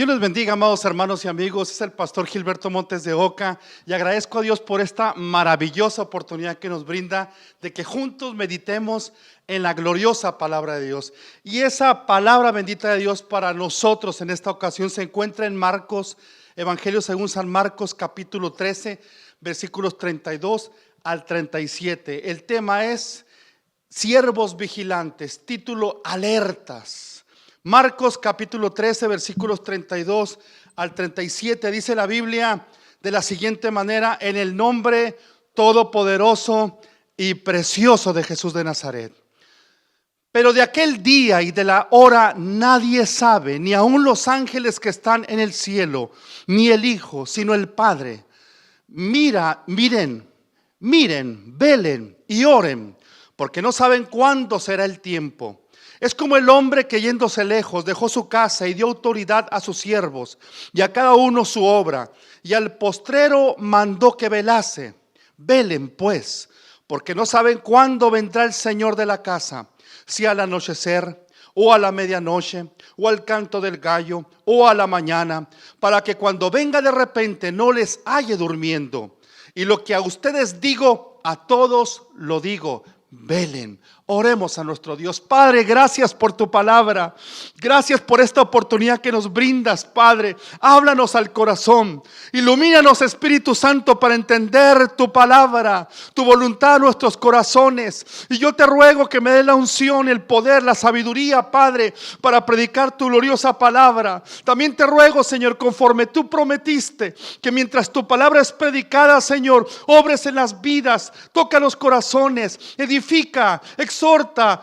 Dios les bendiga, amados hermanos y amigos. Es el pastor Gilberto Montes de Oca y agradezco a Dios por esta maravillosa oportunidad que nos brinda de que juntos meditemos en la gloriosa palabra de Dios. Y esa palabra bendita de Dios para nosotros en esta ocasión se encuentra en Marcos, Evangelio según San Marcos, capítulo 13, versículos 32 al 37. El tema es siervos vigilantes, título alertas. Marcos capítulo 13 versículos 32 al 37 dice la Biblia de la siguiente manera: en el nombre todopoderoso y precioso de Jesús de Nazaret. Pero de aquel día y de la hora nadie sabe, ni aun los ángeles que están en el cielo, ni el Hijo, sino el Padre. Miren, velen y oren, porque no saben cuándo será el tiempo. Es como el hombre que yéndose lejos dejó su casa y dio autoridad a sus siervos y a cada uno su obra, y al postrero mandó que velase. Velen pues, porque no saben cuándo vendrá el Señor de la casa, si al anochecer o a la medianoche o al canto del gallo o a la mañana, para que cuando venga de repente no les halle durmiendo. Y lo que a ustedes digo, a todos lo digo: velen. Oremos a nuestro Dios. Padre, gracias por tu palabra. Gracias por esta oportunidad que nos brindas, Padre. Háblanos al corazón. Ilumínanos, Espíritu Santo, para entender tu palabra, tu voluntad a nuestros corazones. Y yo te ruego que me dé la unción, el poder, la sabiduría, Padre, para predicar tu gloriosa palabra. También te ruego, Señor, conforme tú prometiste, que mientras tu palabra es predicada, Señor, obres en las vidas, toca los corazones, edifica, exhorta,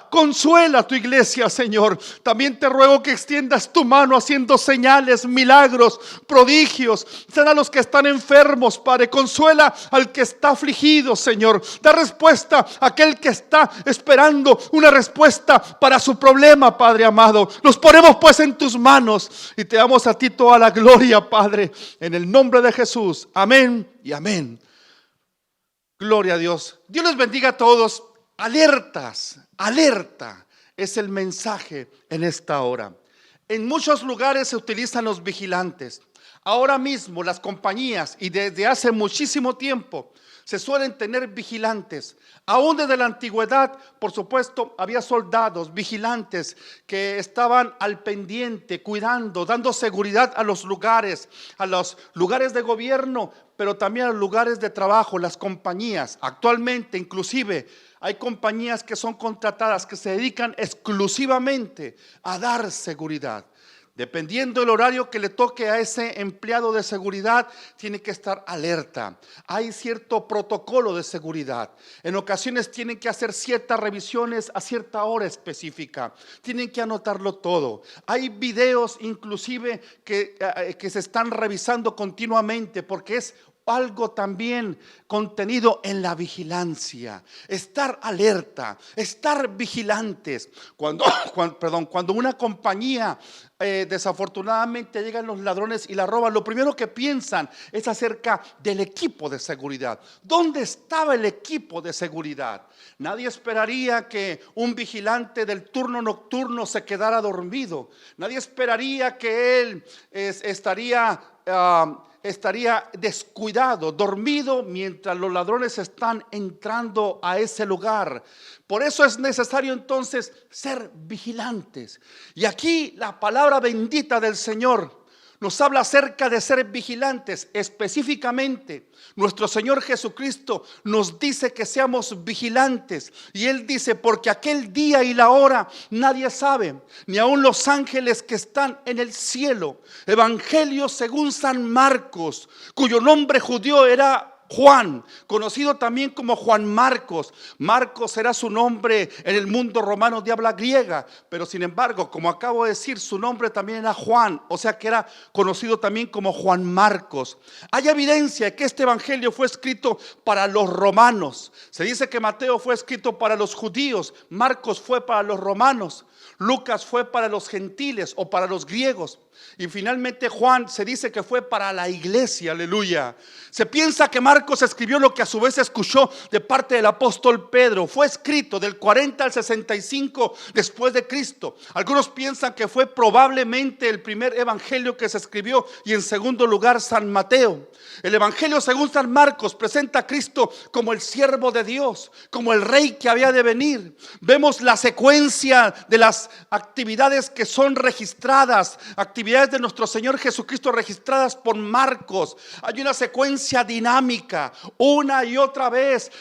consuela a tu iglesia, Señor. También te ruego que extiendas tu mano haciendo señales, milagros, prodigios. Sana a los que están enfermos, Padre. Consuela al que está afligido, Señor. Da respuesta a aquel que está esperando una respuesta para su problema, Padre amado. Nos ponemos pues en tus manos y te damos a ti toda la gloria, Padre, en el nombre de Jesús. Amén y amén. Gloria a Dios. Dios les bendiga a todos. Alertas, alerta es el mensaje en esta hora. En muchos lugares se utilizan los vigilantes. Ahora mismo las compañías, y desde hace muchísimo tiempo, se suelen tener vigilantes. Aún desde la antigüedad, por supuesto, había soldados, vigilantes que estaban al pendiente, cuidando, dando seguridad a los lugares de gobierno, pero también a los lugares de trabajo, las compañías. Actualmente, inclusive, hay compañías que son contratadas, que se dedican exclusivamente a dar seguridad. Dependiendo del horario que le toque a ese empleado de seguridad, tiene que estar alerta. Hay cierto protocolo de seguridad. En ocasiones tienen que hacer ciertas revisiones a cierta hora específica. Tienen que anotarlo todo. Hay videos inclusive que se están revisando continuamente, porque es algo también contenido en la vigilancia. Estar alerta, estar vigilantes. Cuando una compañía desafortunadamente llegan los ladrones y la roban, lo primero que piensan es acerca del equipo de seguridad. ¿Dónde estaba el equipo de seguridad? Nadie esperaría que un vigilante del turno nocturno se quedara dormido. Nadie esperaría que él estaría descuidado, dormido, mientras los ladrones están entrando a ese lugar. Por eso es necesario entonces ser vigilantes. Y aquí la palabra bendita del Señor nos habla acerca de ser vigilantes. Específicamente, nuestro Señor Jesucristo nos dice que seamos vigilantes. Y Él dice: porque aquel día y la hora nadie sabe, ni aun los ángeles que están en el cielo. Evangelio según San Marcos, cuyo nombre judío era Juan, conocido también como Juan Marcos. Marcos era su nombre en el mundo romano de habla griega, pero sin embargo, como acabo de decir, su nombre también era Juan, o sea que era conocido también como Juan Marcos. Hay evidencia de que este evangelio fue escrito para los romanos. Se dice que Mateo fue escrito para los judíos, Marcos fue para los romanos. Lucas fue para los gentiles o para los griegos. Y finalmente Juan se dice que fue para la iglesia, aleluya. Se piensa que Marcos escribió lo que a su vez escuchó de parte del apóstol Pedro. Fue escrito del 40 al 65 después de Cristo. Algunos piensan que fue probablemente el primer evangelio que se escribió, y en segundo lugar San Mateo. El evangelio según San Marcos presenta a Cristo como el siervo de Dios, como el rey que había de venir. Vemos la secuencia de las actividades que son registradas, actividades de nuestro Señor Jesucristo registradas por Marcos. Hay una secuencia dinámica. Una y otra vez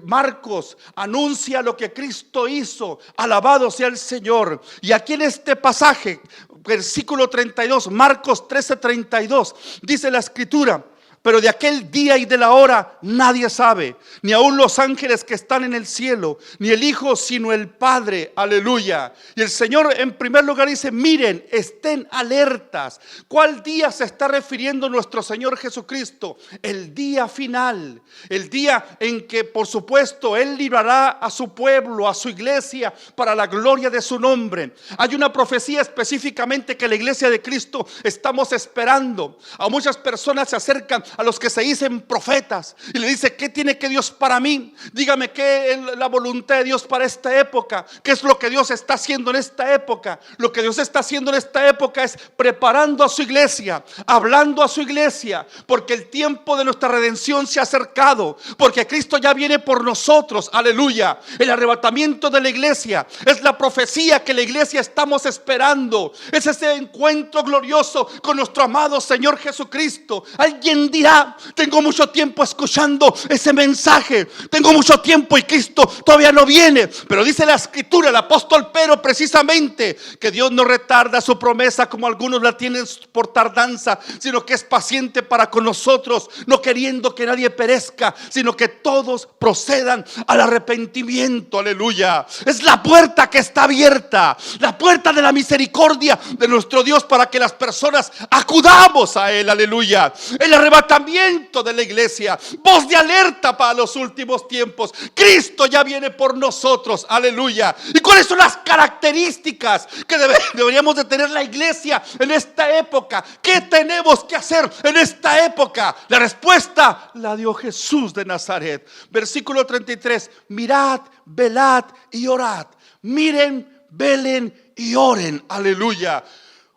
Marcos anuncia lo que Cristo hizo. Alabado sea el Señor. Y aquí en este pasaje, versículo 32, Marcos 13:32, dice la escritura: pero de aquel día y de la hora nadie sabe, ni aun los ángeles que están en el cielo, ni el Hijo, sino el Padre. Aleluya. Y el Señor en primer lugar dice: miren, estén alertas. ¿Cuál día se está refiriendo nuestro Señor Jesucristo? El día final, el día en que por supuesto Él librará a su pueblo, a su iglesia, para la gloria de su nombre. Hay una profecía específicamente que la iglesia de Cristo estamos esperando. A muchas personas se acercan a los que se dicen profetas y le dice: ¿qué tiene que Dios para mí? Dígame qué es la voluntad de Dios para esta época. ¿Qué es lo que Dios está haciendo en esta época? Lo que Dios está haciendo en esta época es preparando a su iglesia, hablando a su iglesia, porque el tiempo de nuestra redención se ha acercado, porque Cristo ya viene por nosotros. Aleluya. El arrebatamiento de la iglesia es la profecía que la iglesia estamos esperando. Es ese encuentro glorioso con nuestro amado Señor Jesucristo. Alguien dirá: tengo mucho tiempo escuchando ese mensaje, tengo mucho tiempo y Cristo todavía no viene. Pero dice la escritura, el apóstol Pedro precisamente, que Dios no retarda su promesa como algunos la tienen por tardanza, sino que es paciente para con nosotros, no queriendo que nadie perezca, sino que todos procedan al arrepentimiento. Aleluya. Es la puerta que está abierta, la puerta de la misericordia de nuestro Dios, para que las personas acudamos a Él. Aleluya. El arrebatamiento de la iglesia, voz de alerta para los últimos tiempos. Cristo ya viene por nosotros. Aleluya. ¿Y cuáles son las características que deberíamos de tener la iglesia en esta época? ¿Qué tenemos que hacer en esta época? La respuesta la dio Jesús de Nazaret. Versículo 33: mirad, velad y orad. Miren, velen y oren. Aleluya.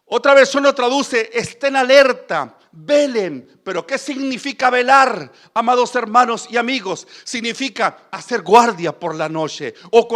Otra versión lo traduce: estén alerta, velen. Pero ¿qué significa velar, amados hermanos y amigos? Significa hacer guardia por la noche o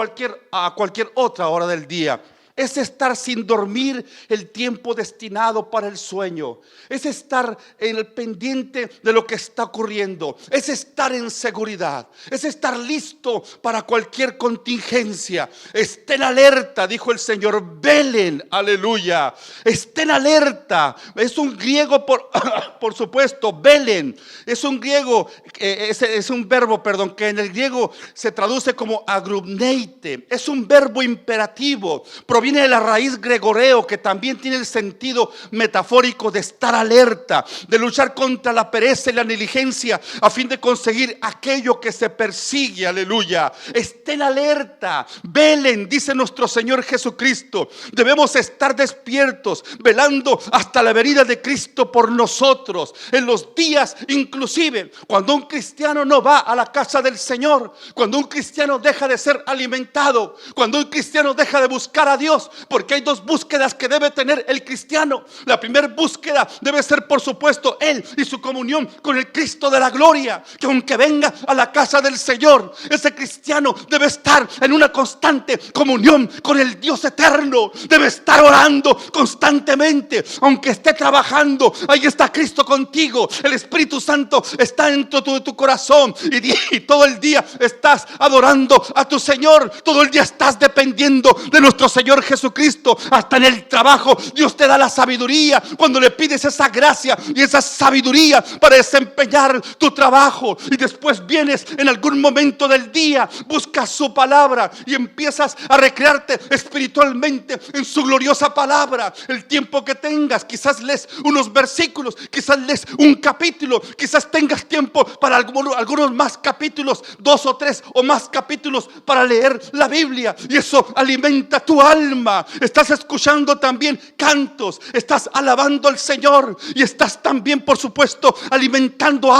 a cualquier otra hora del día. Es estar sin dormir el tiempo destinado para el sueño. Es estar en el pendiente de lo que está ocurriendo. Es estar en seguridad. Es estar listo para cualquier contingencia. Estén alerta, dijo el Señor. Velen, aleluya. Estén alerta. Es un griego, por supuesto, velen. Es un griego, es un verbo, que en el griego se traduce como agrumneite. Es un verbo imperativo. Proviene de la raíz gregoreo, que también tiene el sentido metafórico de estar alerta, de luchar contra la pereza y la negligencia a fin de conseguir aquello que se persigue. Aleluya. Estén alerta, velen, dice nuestro Señor Jesucristo. Debemos estar despiertos, velando hasta la venida de Cristo por nosotros. En los días, inclusive, cuando un cristiano no va a la casa del Señor, cuando un cristiano deja de ser alimentado, cuando un cristiano deja de buscar a Dios. Porque hay dos búsquedas que debe tener el cristiano. La primera búsqueda debe ser, por supuesto, él y su comunión con el Cristo de la gloria, que aunque venga a la casa del Señor, ese cristiano debe estar en una constante comunión con el Dios eterno. Debe estar orando constantemente, aunque esté trabajando. Ahí está Cristo contigo. El Espíritu Santo está dentro de tu corazón y todo el día estás adorando a tu Señor. Todo el día estás dependiendo de nuestro Señor Jesucristo. Hasta en el trabajo Dios te da la sabiduría cuando le pides esa gracia y esa sabiduría para desempeñar tu trabajo. Y después vienes en algún momento del día, buscas su palabra y empiezas a recrearte espiritualmente en su gloriosa palabra. El tiempo que tengas, quizás lees unos versículos, quizás lees un capítulo, quizás tengas tiempo para algunos más capítulos, 2 o 3 o más capítulos para leer la Biblia, y eso alimenta tu alma. Estás escuchando también cantos, estás alabando al Señor y estás también, por supuesto, alimentando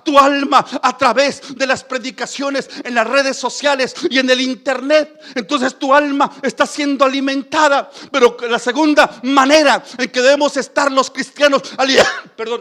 tu alma a través de las predicaciones en las redes sociales y en el internet. Entonces tu alma está siendo alimentada. Pero la segunda manera en que debemos estar los cristianos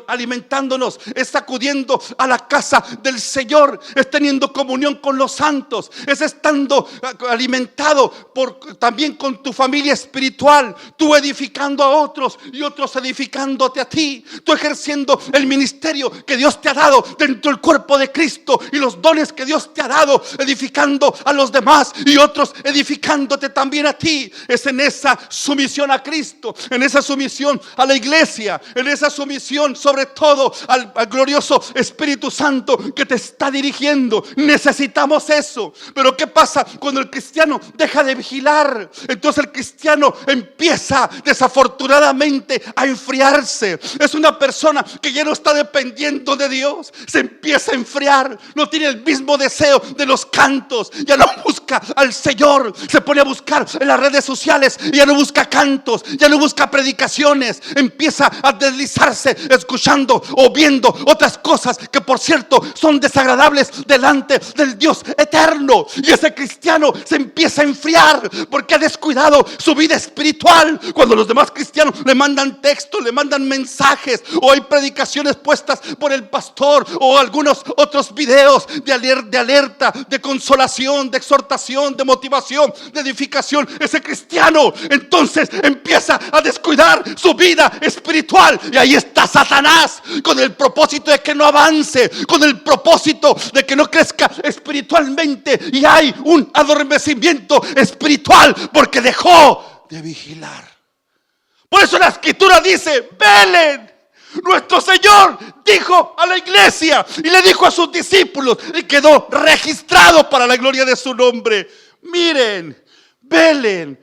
alimentándonos es acudiendo a la casa del Señor, es teniendo comunión con los santos, es estando alimentado también con tu familia espiritual, tú edificando a otros y otros edificándote a ti, tú ejerciendo el ministerio que Dios te ha dado dentro del cuerpo de Cristo y los dones que Dios te ha dado, edificando a los demás y otros edificándote también a ti. Es en esa sumisión a Cristo, en esa sumisión a la iglesia, en esa sumisión sobre todo al glorioso Espíritu Santo que te está dirigiendo. Necesitamos eso. Pero ¿qué pasa cuando el cristiano deja de vigilar? Entonces el cristiano empieza desafortunadamente a enfriarse. Es una persona que ya no está dependiendo de Dios, se empieza a enfriar, no tiene el mismo deseo de los cantos, ya no busca al Señor, se pone a buscar en las redes sociales y ya no busca cantos, ya no busca predicaciones, empieza a deslizarse escuchando o viendo otras cosas que, por cierto, son desagradables delante del Dios eterno. Y ese cristiano se empieza a enfriar porque ha descuidado su vida espiritual. Cuando los demás cristianos le mandan textos, le mandan mensajes, o hay predicaciones puestas por el pastor, o algunos otros videos de alerta, de consolación, de exhortación, de motivación, de edificación, ese cristiano entonces empieza a descuidar su vida espiritual. Y ahí está Satanás con el propósito de que no avance, con el propósito de que no crezca espiritualmente, y hay un adormecimiento espiritual porque dejó de vigilar. Por eso la escritura dice: velen. Nuestro Señor dijo a la iglesia y le dijo a sus discípulos, y quedó registrado para la gloria de su nombre: miren, velen,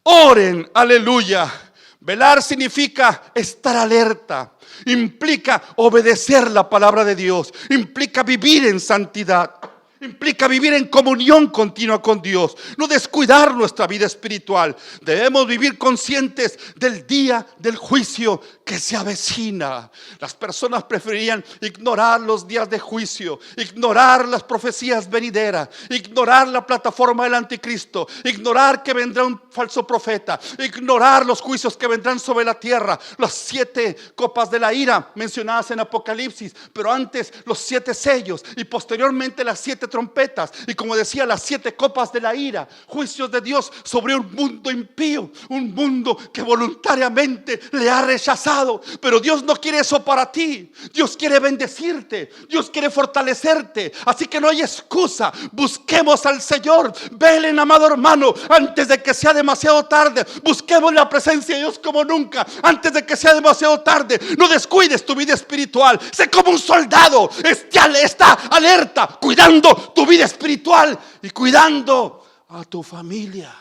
oren. Aleluya. Velar significa estar alerta, implica obedecer la palabra de Dios, implica vivir en santidad, implica vivir en comunión continua con Dios, no descuidar nuestra vida espiritual. Debemos vivir conscientes del día del juicio que se avecina. Las personas preferirían ignorar los días de juicio, ignorar las profecías venideras, ignorar la plataforma del anticristo, ignorar que vendrá un falso profeta, ignorar los juicios que vendrán sobre la tierra, las 7 copas de la ira mencionadas en Apocalipsis, pero antes los 7 sellos y posteriormente las 7 trompetas, y como decía, las 7 copas de la ira, juicios de Dios sobre un mundo impío, un mundo que voluntariamente le ha rechazado. Pero Dios no quiere eso para ti. Dios quiere bendecirte, Dios quiere fortalecerte, así que no hay excusa. Busquemos al Señor. Velen, amado hermano, antes de que sea demasiado tarde. Busquemos la presencia de Dios como nunca antes de que sea demasiado tarde. No descuides tu vida espiritual. Sé como un soldado, está alerta, cuidando tu vida espiritual y cuidando a tu familia,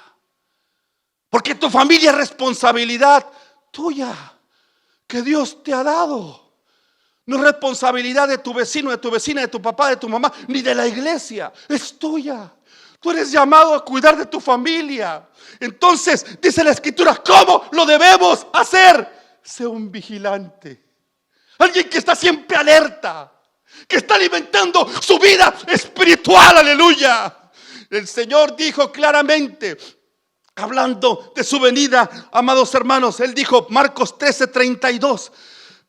porque tu familia es responsabilidad tuya que Dios te ha dado. No es responsabilidad de tu vecino, de tu vecina, de tu papá, de tu mamá, ni de la iglesia. Es tuya. Tú eres llamado a cuidar de tu familia. Entonces dice la escritura, ¿cómo lo debemos hacer? Sé un vigilante, alguien que está siempre alerta, que está alimentando su vida espiritual. Aleluya. El Señor dijo claramente, hablando de su venida, amados hermanos, Él dijo, Marcos 13:32,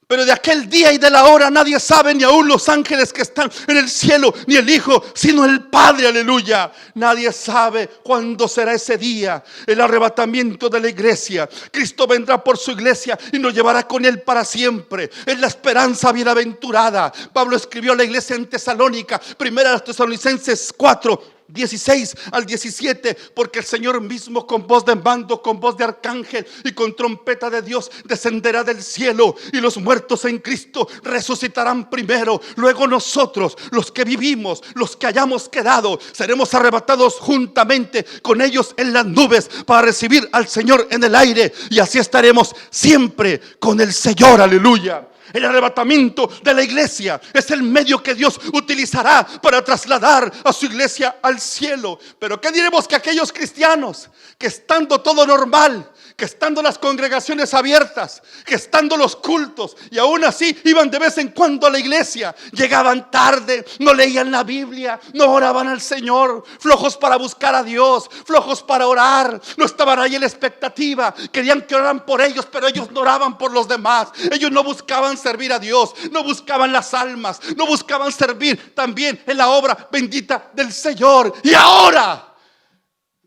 pero de aquel día y de la hora nadie sabe, ni aun los ángeles que están en el cielo, ni el Hijo, sino el Padre. Aleluya. Nadie sabe cuándo será ese día, el arrebatamiento de la iglesia. Cristo vendrá por su iglesia y nos llevará con Él para siempre. Es la esperanza bienaventurada. Pablo escribió a la iglesia en Tesalónica, 1 Tesalonicenses 4, 16 al 17, porque el Señor mismo con voz de mando, con voz de arcángel y con trompeta de Dios descenderá del cielo, y los muertos en Cristo resucitarán primero. Luego nosotros, los que vivimos, los que hayamos quedado, seremos arrebatados juntamente con ellos en las nubes para recibir al Señor en el aire, y así estaremos siempre con el Señor. Aleluya. El arrebatamiento de la iglesia es el medio que Dios utilizará para trasladar a su iglesia al cielo. Pero ¿qué diremos que aquellos cristianos que estando todo normal, que estando las congregaciones abiertas, que estando los cultos, y aún así iban de vez en cuando a la iglesia, llegaban tarde, no leían la Biblia, no oraban al Señor, flojos para buscar a Dios, flojos para orar, no estaban ahí en la expectativa, querían que oraran por ellos, pero ellos no oraban por los demás, ellos no buscaban servir a Dios, no buscaban las almas, no buscaban servir también en la obra bendita del Señor? Y ahora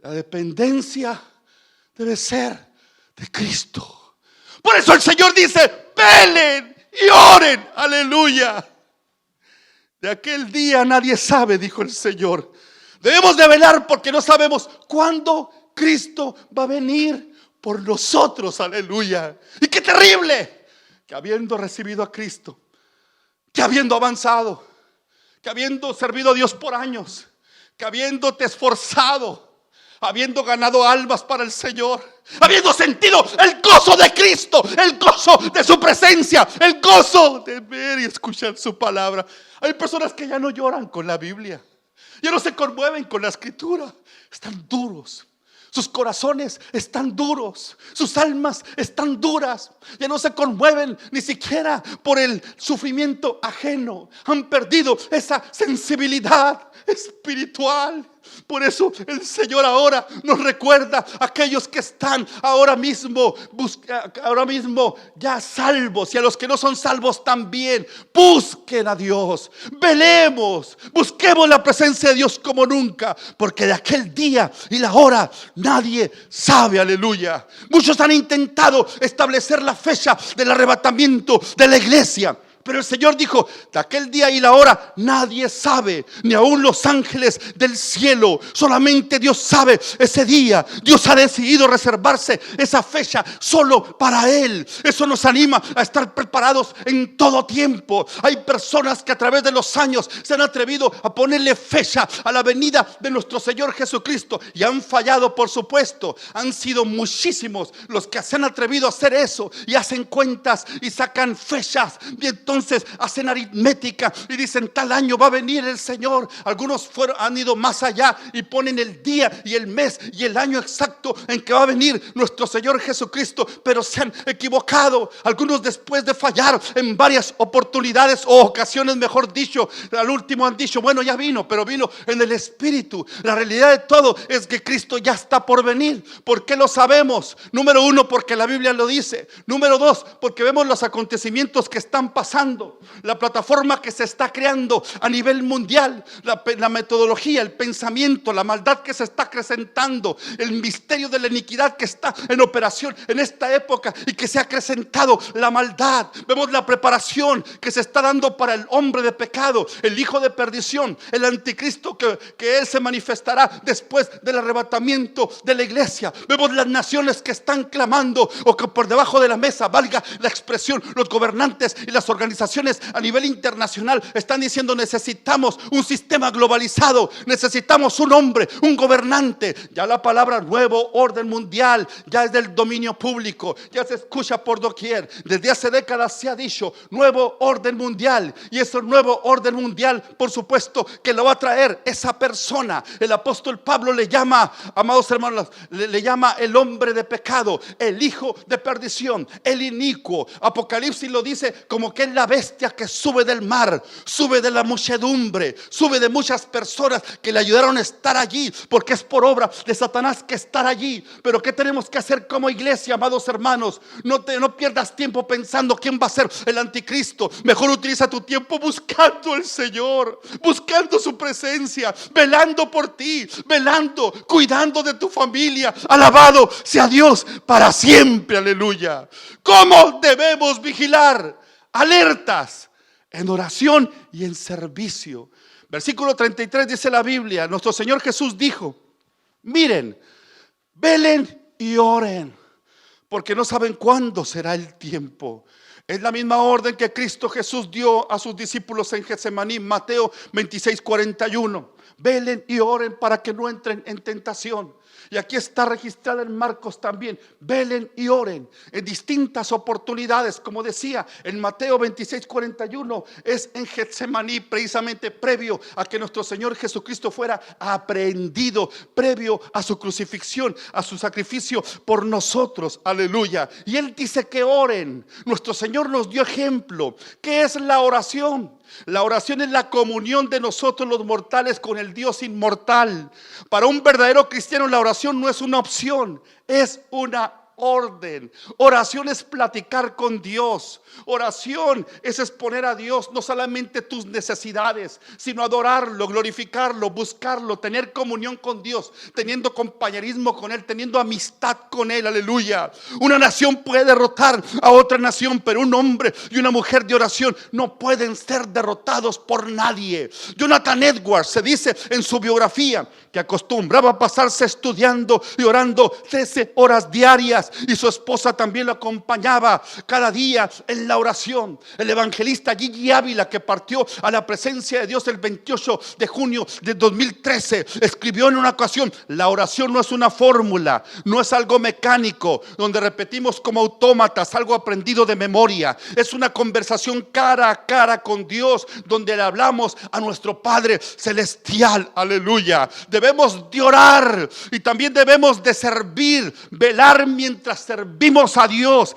la dependencia debe ser de Cristo. Por eso el Señor dice: velen y oren. Aleluya. De aquel día nadie sabe, dijo el Señor. Debemos de velar porque no sabemos cuándo Cristo va a venir por nosotros. Aleluya. Y qué terrible que habiendo recibido a Cristo, que habiendo avanzado, que habiendo servido a Dios por años, que habiéndote esforzado, habiendo ganado almas para el Señor, habiendo sentido el gozo de Cristo, el gozo de su presencia, el gozo de ver y escuchar su palabra. Hay personas que ya no lloran con la Biblia, ya no se conmueven con la Escritura, están duros. Sus corazones están duros, sus almas están duras, ya no se conmueven ni siquiera por el sufrimiento ajeno. Han perdido esa sensibilidad espiritual. Por eso el Señor ahora nos recuerda a aquellos que están ahora mismo ya salvos, y a los que no son salvos también. Busquen a Dios, velemos, busquemos la presencia de Dios como nunca, porque de aquel día y la hora nadie sabe. Aleluya. Muchos han intentado establecer la fecha del arrebatamiento de la iglesia, pero el Señor dijo: de aquel día y la hora nadie sabe, ni aun los ángeles del cielo. Solamente Dios sabe ese día. Dios ha decidido reservarse esa fecha solo para Él. Eso nos anima a estar preparados en todo tiempo. Hay personas que a través de los años se han atrevido a ponerle fecha a la venida de nuestro Señor Jesucristo, y han fallado, por supuesto. Han sido muchísimos los que se han atrevido a hacer eso, y hacen cuentas y sacan fechas, y entonces hacen aritmética y dicen: tal año va a venir el Señor. Algunos han ido más allá y ponen el día y el mes y el año exacto en que va a venir nuestro Señor Jesucristo, pero se han equivocado. Algunos, después de fallar en varias oportunidades o ocasiones, mejor dicho, al último han dicho: bueno, ya vino, pero vino en el Espíritu. La realidad de todo es que Cristo ya está por venir. ¿Por qué lo sabemos? Número uno, porque la Biblia lo dice. Número dos, porque vemos los acontecimientos que están pasando, la plataforma que se está creando a nivel mundial, la metodología, el pensamiento, la maldad que se está acrecentando, el misterio de la iniquidad que está en operación en esta época y que se ha acrecentado la maldad. Vemos la preparación que se está dando para el hombre de pecado, el hijo de perdición, el anticristo que él se manifestará después del arrebatamiento de la iglesia. Vemos las naciones que están clamando, o que por debajo de la mesa, valga la expresión, los gobernantes y las organizaciones a nivel internacional están diciendo: necesitamos un sistema globalizado, necesitamos un hombre, un gobernante. Ya la palabra nuevo orden mundial ya es del dominio público, ya se escucha por doquier. Desde hace décadas se ha dicho nuevo orden mundial, y ese nuevo orden mundial, por supuesto, que lo va a traer esa persona. El apóstol Pablo le llama, amados hermanos, le llama el hombre de pecado, el hijo de perdición, el inicuo. Apocalipsis lo dice como que es la bestia que sube del mar, sube de la muchedumbre, sube de muchas personas que le ayudaron a estar allí, porque es por obra de Satanás que estar allí. Pero ¿qué tenemos que hacer como iglesia, amados hermanos? No pierdas tiempo pensando quién va a ser el anticristo. Mejor utiliza tu tiempo buscando al Señor, buscando su presencia, velando por ti, velando, cuidando de tu familia. Alabado sea Dios para siempre. Aleluya. ¿Cómo debemos vigilar? Alertas en oración y en servicio. Versículo 33 dice la Biblia, nuestro Señor Jesús dijo: miren, velen y oren, porque no saben cuándo será el tiempo. Es la misma orden que Cristo Jesús dio a sus discípulos en Getsemaní, Mateo 26:41. Velen y oren para que no entren en tentación. Y aquí está registrada en Marcos también: velen y oren en distintas oportunidades. Como decía, en Mateo 26:41 es en Getsemaní, precisamente previo a que nuestro Señor Jesucristo fuera aprehendido, previo a su crucifixión, a su sacrificio por nosotros. Aleluya. Y Él dice que oren. Nuestro Señor nos dio ejemplo. ¿Qué es la oración? La oración es la comunión de nosotros los mortales con el Dios inmortal. Para un verdadero cristiano la oración no es una opción, es una orden. Oración es platicar con Dios. Oración es exponer a Dios no solamente tus necesidades, sino adorarlo, glorificarlo, buscarlo, tener comunión con Dios, teniendo compañerismo con Él, teniendo amistad con Él. Aleluya. Una nación puede derrotar a otra nación, pero un hombre y una mujer de oración no pueden ser derrotados por nadie. Jonathan Edwards se dice en su biografía que acostumbraba a pasarse estudiando y orando 13 horas diarias, y su esposa también lo acompañaba cada día en la oración. El evangelista Gigi Ávila, que partió a la presencia de Dios el 28 de junio de 2013, escribió en una ocasión: la oración no es una fórmula, no es algo mecánico donde repetimos como autómatas algo aprendido de memoria. Es una conversación cara a cara con Dios, donde le hablamos a nuestro Padre celestial. Aleluya. Debemos de orar y también debemos de servir, velar mientras servimos a Dios.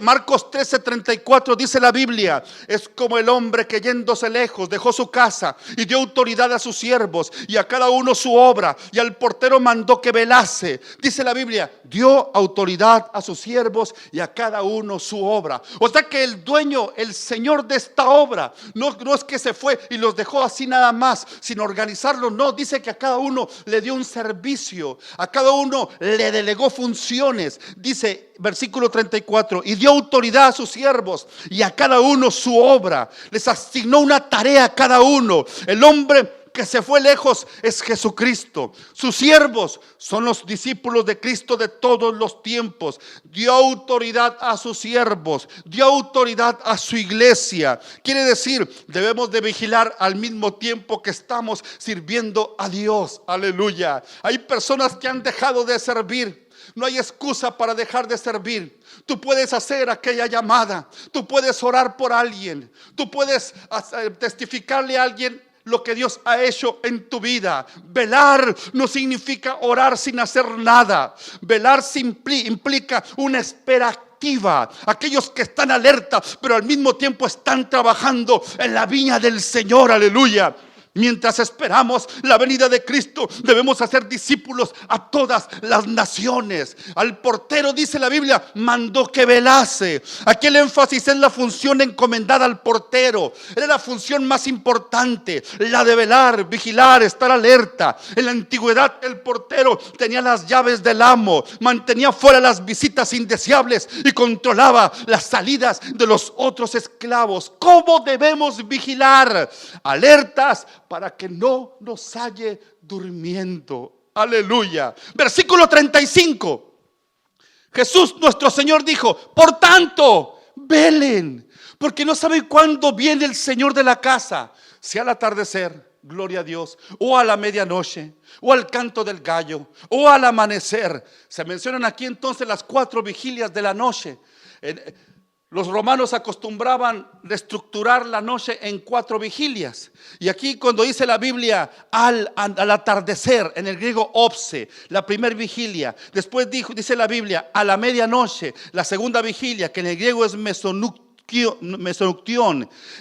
Marcos 13:34 dice la Biblia: es como el hombre que yéndose lejos dejó su casa y dio autoridad a sus siervos y a cada uno su obra, y al portero mandó que velase. Dice la Biblia: dio autoridad a sus siervos y a cada uno su obra. O sea que el dueño, el Señor de esta obra, no es que se fue y los dejó así nada más sin organizarlo. No, dice que a cada uno le dio un servicio, a cada uno le delegó funciones. Dice versículo 34: y dio autoridad a sus siervos y a cada uno su obra. Les asignó una tarea a cada uno. El hombre que se fue lejos es Jesucristo. Sus siervos son los discípulos de Cristo de todos los tiempos. Dio autoridad a sus siervos, dio autoridad a su iglesia. Quiere decir, debemos de vigilar al mismo tiempo que estamos sirviendo a Dios. Aleluya. Hay personas que han dejado de servir. No hay excusa para dejar de servir. Tú puedes hacer aquella llamada, tú puedes orar por alguien, tú puedes testificarle a alguien lo que Dios ha hecho en tu vida. Velar no significa orar sin hacer nada. Velar implica una espera activa. Aquellos que están alerta, pero al mismo tiempo están trabajando en la viña del Señor. Aleluya. Mientras esperamos la venida de Cristo, debemos hacer discípulos a todas las naciones. Al portero, dice la Biblia, mandó que velase. Aquí el énfasis es la función encomendada al portero. Era la función más importante, la de velar, vigilar, estar alerta. En la antigüedad el portero tenía las llaves del amo, mantenía fuera las visitas indeseables y controlaba las salidas de los otros esclavos. ¿Cómo debemos vigilar? Alertas para que no nos halle durmiendo. Aleluya. Versículo 35. Jesús nuestro Señor dijo: por tanto, velen, porque no saben cuándo viene el Señor de la casa, sea al atardecer, gloria a Dios, o a la medianoche, o al canto del gallo, o al amanecer. Se mencionan aquí entonces las 4 vigilias de la noche. Los romanos acostumbraban reestructurar la noche en 4 vigilias. Y aquí cuando dice la Biblia al atardecer, en el griego opse, la primera vigilia. Después dice la Biblia a la medianoche, la segunda vigilia, que en el griego es mesonoctión.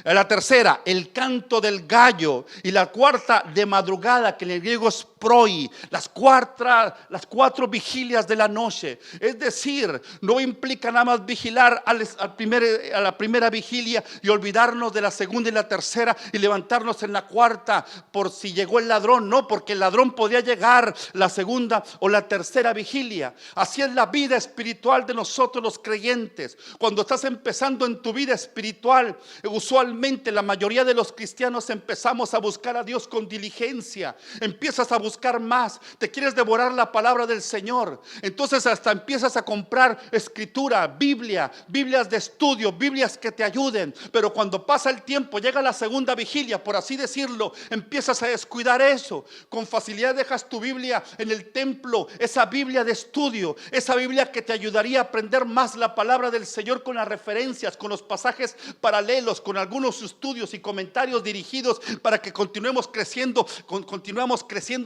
La tercera, el canto del gallo. Y la cuarta, de madrugada, que en el griego es proi, las cuatro vigilias de la noche. Es decir, no implica nada más vigilar a la primera vigilia y olvidarnos de la segunda y la tercera y levantarnos en la cuarta por si llegó el ladrón. No, porque el ladrón podía llegar la segunda o la tercera vigilia. Así es la vida espiritual de nosotros los creyentes. Cuando estás empezando en tu vida espiritual, usualmente la mayoría de los cristianos empezamos a buscar a Dios con diligencia. Empiezas a buscar más, te quieres devorar la palabra del Señor. Entonces hasta empiezas a comprar escritura, Biblias de estudio, Biblias que te ayuden. Pero cuando pasa el tiempo, llega la segunda vigilia, por así decirlo, empiezas a descuidar eso. Con facilidad dejas tu Biblia en el templo, esa Biblia de estudio, esa Biblia que te ayudaría a aprender más la palabra del Señor con las referencias, con los pasajes paralelos, con algunos estudios y comentarios dirigidos para que continuemos creciendo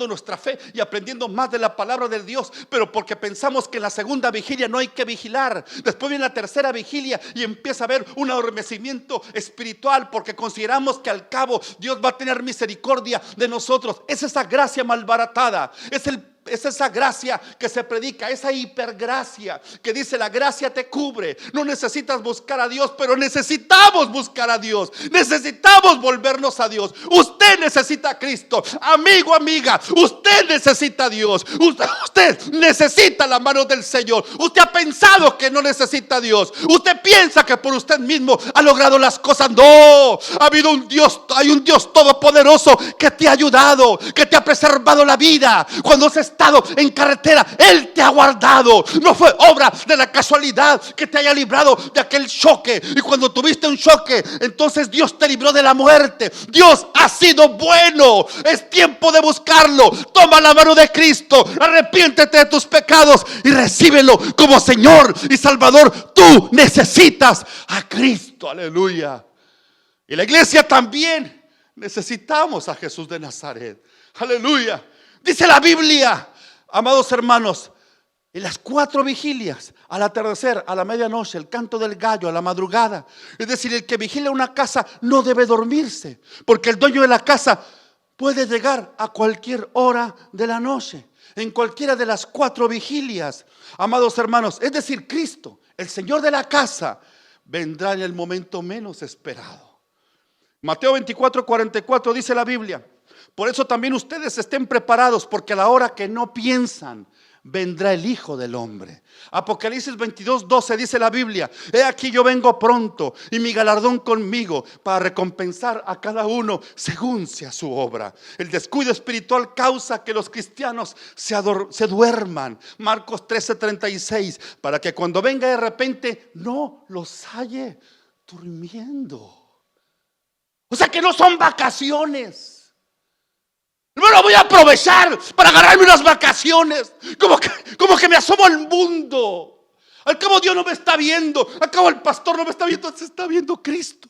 nuestra fe y aprendiendo más de la palabra de Dios. Pero porque pensamos que en la segunda vigilia no hay que vigilar, después viene la tercera vigilia y empieza a haber un adormecimiento espiritual porque consideramos que al cabo Dios va a tener misericordia de nosotros. Es esa gracia malbaratada, es esa gracia que se predica, esa hipergracia que dice la gracia te cubre. No necesitas buscar a Dios, pero necesitamos buscar a Dios. Necesitamos volvernos a Dios. Usted necesita a Cristo, amigo, amiga. Usted necesita a Dios. Usted necesita la mano del Señor. Usted ha pensado que no necesita a Dios. Usted piensa que por usted mismo ha logrado las cosas. No, hay un Dios todopoderoso que te ha ayudado, que te ha preservado la vida. Cuando has estado en carretera, Él te ha guardado. No fue obra de la casualidad que te haya librado de aquel choque. Y cuando tuviste un choque, entonces Dios te libró de la muerte. Dios ha sido bueno. Es tiempo de buscarlo. Toma la mano de Cristo, arrepiéntete de tus pecados y recíbelo como Señor y Salvador. Tú necesitas a Cristo. Aleluya. Y la iglesia también necesitamos a Jesús de Nazaret. Aleluya. Dice la Biblia, amados hermanos, en las 4 vigilias, al atardecer, a la medianoche, el canto del gallo, a la madrugada. Es decir, el que vigila una casa no debe dormirse, porque el dueño de la casa puede llegar a cualquier hora de la noche, en cualquiera de las 4 vigilias. Amados hermanos, es decir, Cristo, el Señor de la casa, vendrá en el momento menos esperado. Mateo 24:44 dice la Biblia: por eso también ustedes estén preparados, porque a la hora que no piensan vendrá el Hijo del Hombre. Apocalipsis 22:12 dice la Biblia: he aquí yo vengo pronto y mi galardón conmigo para recompensar a cada uno según sea su obra. El descuido espiritual causa que los cristianos se duerman. Marcos 13:36, para que cuando venga de repente no los halle durmiendo. O sea que no son vacaciones. No lo voy a aprovechar para agarrarme unas vacaciones. Como que me asomo al mundo. Al cabo Dios no me está viendo. Al cabo el pastor no me está viendo. Te está viendo Cristo.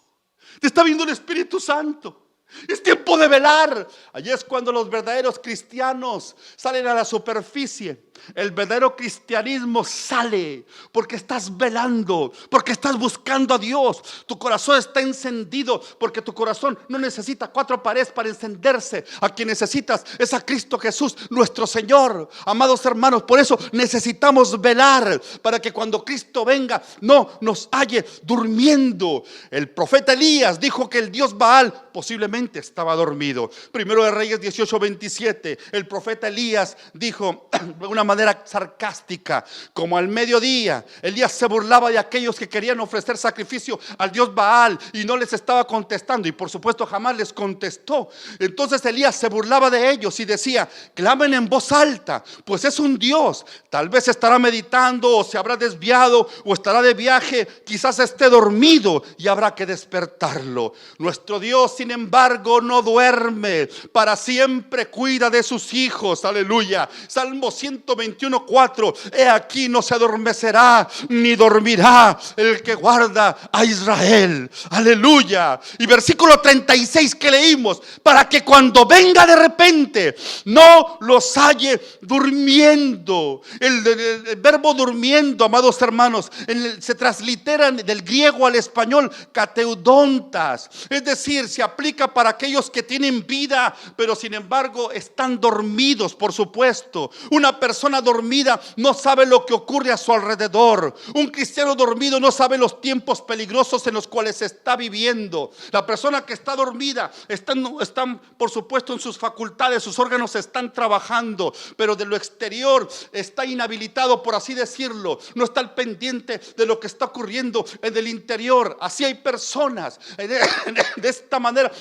Te está viendo el Espíritu Santo. Es tiempo de velar. Allí es cuando los verdaderos cristianos salen a la superficie. El verdadero cristianismo sale porque estás velando, porque estás buscando a Dios. Tu corazón está encendido porque tu corazón no necesita 4 paredes para encenderse. A quien necesitas es a Cristo Jesús, nuestro Señor. Amados hermanos, por eso necesitamos velar, para que cuando Cristo venga no nos halle durmiendo. El profeta Elías dijo que el dios Baal posiblemente estaba dormido. Primero de Reyes 18:27, el profeta Elías dijo de una manera sarcástica, como al mediodía, Elías se burlaba de aquellos que querían ofrecer sacrificio al dios Baal y no les estaba contestando, y por supuesto jamás les contestó. Entonces Elías se burlaba de ellos y decía: clamen en voz alta, pues es un dios. Tal vez estará meditando, o se habrá desviado, o estará de viaje, quizás esté dormido y habrá que despertarlo. Nuestro Dios, sin embargo, no duerme, para siempre cuida de sus hijos. Aleluya. Salmo Salmo 121:4, he aquí no se adormecerá ni dormirá el que guarda a Israel. Aleluya. Y versículo 36 que leímos, para que cuando venga de repente no los halle durmiendo. El verbo durmiendo, amados hermanos, se translitera del griego al español kateudontas, es decir, se aplica para aquellos que tienen vida, pero sin embargo están dormidos. Por supuesto, una persona dormida no sabe lo que ocurre a su alrededor. Un cristiano dormido no sabe los tiempos peligrosos en los cuales se está viviendo. La persona que está dormida están por supuesto en sus facultades, sus órganos están trabajando, pero de lo exterior está inhabilitado, por así decirlo. No está al pendiente de lo que está ocurriendo en el interior. Así hay personas de esta manera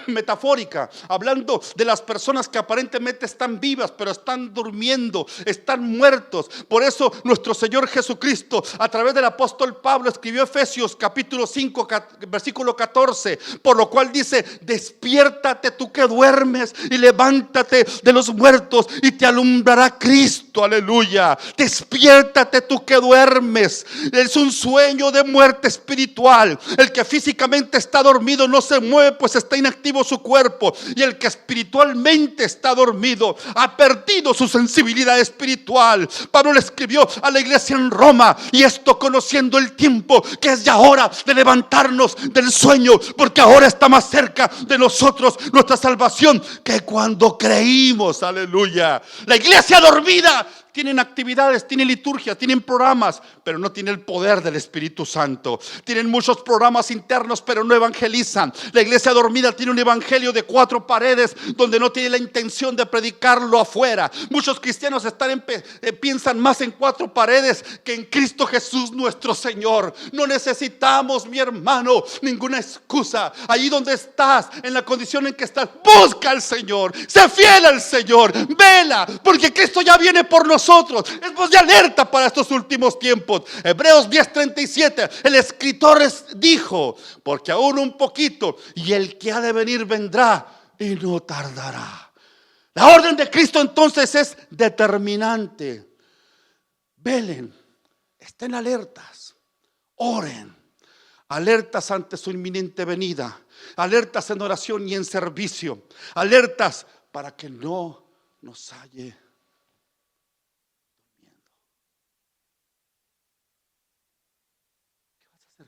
metafórica, hablando de las personas que aparentemente están vivas, pero están durmiendo, están muertos. Por eso nuestro Señor Jesucristo, a través del apóstol Pablo, escribió Efesios capítulo 5 versículo 14, por lo cual dice: despiértate tú que duermes y levántate de los muertos y te alumbrará Cristo. Aleluya. Despiértate tú que duermes. Es un sueño de muerte espiritual. El que físicamente está dormido no se mueve, pues está inactivo su cuerpo. Y el que espiritualmente está dormido ha perdido su sensibilidad espiritual. Pablo le escribió a la iglesia en Roma: y esto conociendo el tiempo, que es ya hora de levantarnos del sueño, porque ahora está más cerca de nosotros nuestra salvación que cuando creímos. Aleluya. La iglesia dormida tienen actividades, tienen liturgia, tienen programas, pero no tienen el poder del Espíritu Santo. Tienen muchos programas internos, pero no evangelizan. La iglesia dormida tiene un evangelio de 4 paredes, donde no tiene la intención de predicarlo afuera. Muchos cristianos piensan más en 4 paredes que en Cristo Jesús nuestro Señor. No necesitamos, mi hermano, ninguna excusa. Allí donde estás, en la condición en que estás, busca al Señor, sé fiel al Señor, vela, porque Cristo ya viene por nosotros. Es voz de alerta para estos últimos tiempos. Hebreos 10:37, el escritor dijo: porque aún un poquito y el que ha de venir vendrá y no tardará. La orden de Cristo entonces es determinante. Velen, estén alertas, oren, alertas ante su inminente venida, alertas en oración y en servicio, alertas para que no nos halle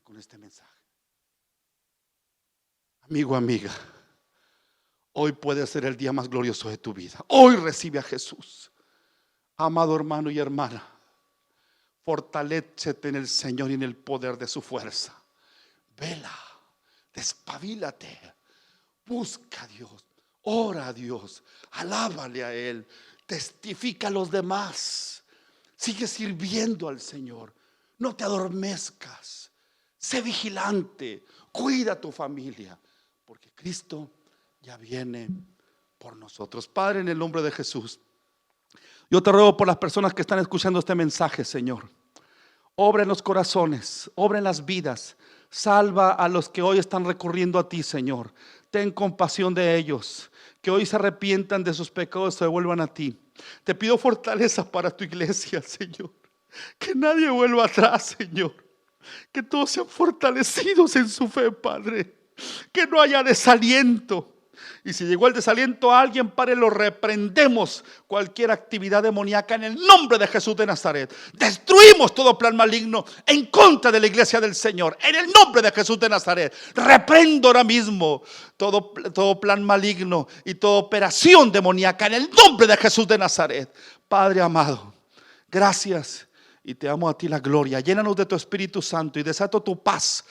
con este mensaje. Amigo, amiga, hoy puede ser el día más glorioso de tu vida. Hoy recibe a Jesús. Amado hermano y hermana, fortalécete en el Señor y en el poder de su fuerza. Vela, despabilate, busca a Dios, ora a Dios, alábale a Él, testifica a los demás, sigue sirviendo al Señor. No te adormezcas. Sé vigilante, cuida a tu familia, porque Cristo ya viene por nosotros. Padre, en el nombre de Jesús, yo te ruego por las personas que están escuchando este mensaje, Señor. Obra en los corazones, obra en las vidas. Salva a los que hoy están recurriendo a ti, Señor. Ten compasión de ellos, que hoy se arrepientan de sus pecados y se vuelvan a ti. Te pido fortaleza para tu iglesia, Señor. Que nadie vuelva atrás, Señor. Que todos sean fortalecidos en su fe, Padre. Que no haya desaliento. Y si llegó el desaliento a alguien, Padre, lo reprendemos. Cualquier actividad demoníaca en el nombre de Jesús de Nazaret. Destruimos todo plan maligno en contra de la iglesia del Señor. En el nombre de Jesús de Nazaret. Reprendo ahora mismo todo plan maligno y toda operación demoníaca en el nombre de Jesús de Nazaret. Padre amado, gracias. Y te amo a ti la gloria. Llénanos de tu Espíritu Santo y desato tu paz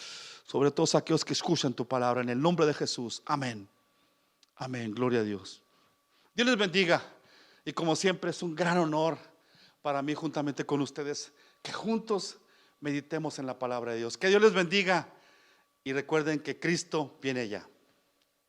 sobre todos aquellos que escuchan tu palabra. En el nombre de Jesús. Amén. Amén. Gloria a Dios. Dios les bendiga. Y como siempre es un gran honor para mí, juntamente con ustedes, que juntos meditemos en la palabra de Dios. Que Dios les bendiga. Y recuerden que Cristo viene ya.